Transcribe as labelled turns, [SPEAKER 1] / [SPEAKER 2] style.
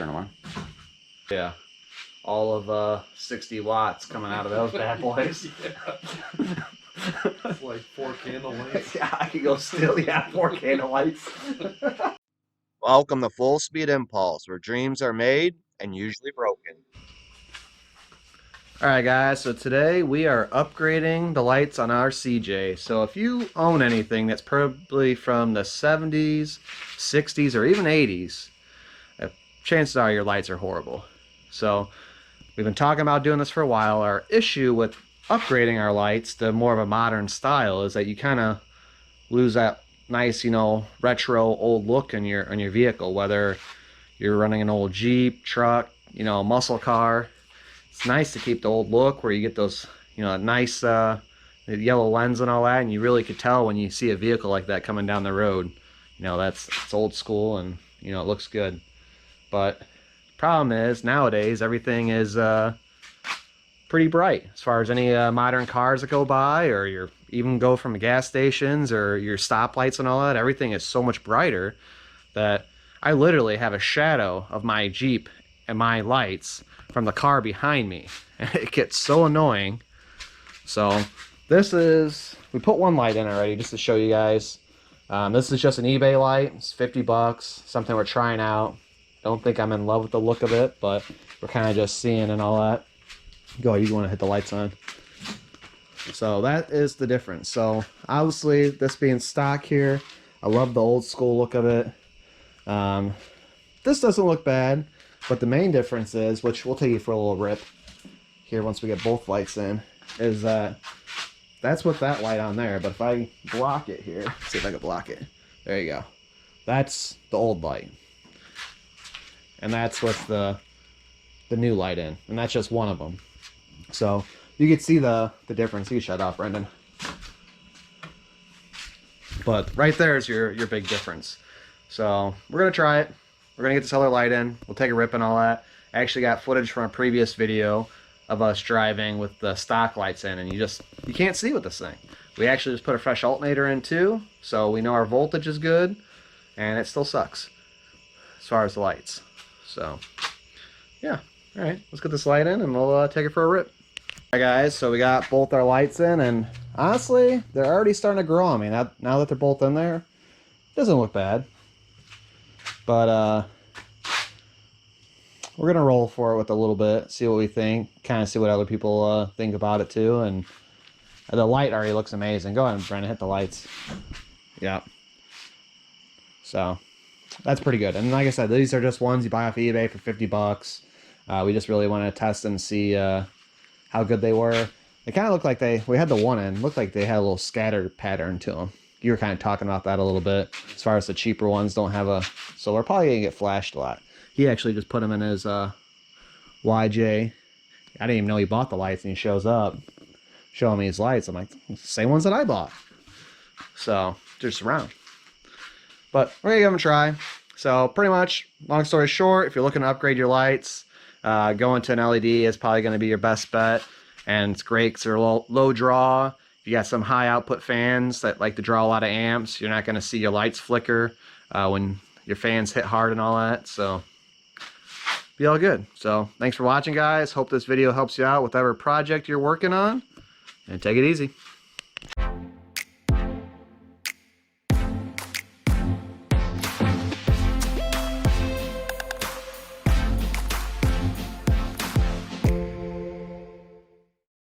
[SPEAKER 1] turn them on.
[SPEAKER 2] Yeah. All of 60 watts coming out of those bad boys.
[SPEAKER 3] It's like 4 candle lights.
[SPEAKER 2] Yeah, I could go still. Yeah, 4 candle lights.
[SPEAKER 4] Welcome to Full Speed Impulse, where dreams are made and usually broken.
[SPEAKER 2] Alright guys, so today we are upgrading the lights on our CJ. So if you own anything that's probably from the 70s, 60s, or even 80s, chances are your lights are horrible. So we've been talking about doing this for a while. Our issue with upgrading our lights to more of a modern style is that you kind of lose that nice, you know, retro old look in your vehicle, whether you're running an old Jeep, truck, you know, muscle car. It's nice to keep the old look where you get those, you know, nice yellow lens and all that, and you really could tell when you see a vehicle like that coming down the road. You know, it's old school and, you know, it looks good. But problem is, nowadays, everything is pretty bright. As far as any modern cars that go by, or your even go from gas stations or your stoplights and all that, everything is so much brighter that I literally have a shadow of my Jeep and my lights from the car behind me. And it gets so annoying. So this is, we put one light in already just to show you guys. This is just an eBay light. It's 50 bucks, something we're trying out. Don't think I'm in love with the look of it, but we're kind of just seeing and all that. Go, you want to hit the lights on. So that is the difference. So obviously this being stock here, I love the old school look of it. This doesn't look bad, but the main difference is, which we'll take you for a little rip here once we get both lights in, is that that's with that light on there. But if I block it here, see if I can block it. There you go. That's the old light. And that's with the new light in. And that's just one of them. So you can see the difference. You can shut off, Brendan. But right there is your big difference. So we're going to try it. We're going to get this other light in. We'll take a rip and all that. I actually got footage from a previous video of us driving with the stock lights in, and you can't see with this thing. We actually just put a fresh alternator in too, so we know our voltage is good, and it still sucks as far as the lights. So yeah, all right, let's get this light in and we'll take it for a rip. All right guys, so we got both our lights in, and honestly, they're already starting to grow on me. Now that they're both in there, it doesn't look bad. But we're gonna roll for it with a little bit, see what we think, kind of see what other people think about it too. And the light already looks amazing. Go ahead, Brandon, hit the lights. Yeah. So that's pretty good. And like I said, these are just ones you buy off eBay for 50 bucks. We just really want to test and see how good they were. They kind of look like we had the one in, looked like they had a little scatter pattern to them. You were kind of talking about that a little bit, as far as the cheaper ones don't have a, so we're probably gonna get flashed a lot. He actually just put them in his YJ. I didn't even know he bought the lights, and he shows up showing me his lights. I'm like, same ones that I bought. So just around. But we're gonna give them a try. So pretty much, long story short, if you're looking to upgrade your lights, going to an LED is probably going to be your best bet. And it's great because they're low draw. If you got some high output fans that like to draw a lot of amps, you're not going to see your lights flicker when your fans hit hard and all that. So be all good. So thanks for watching, guys. Hope this video helps you out with whatever project you're working on. And take it easy.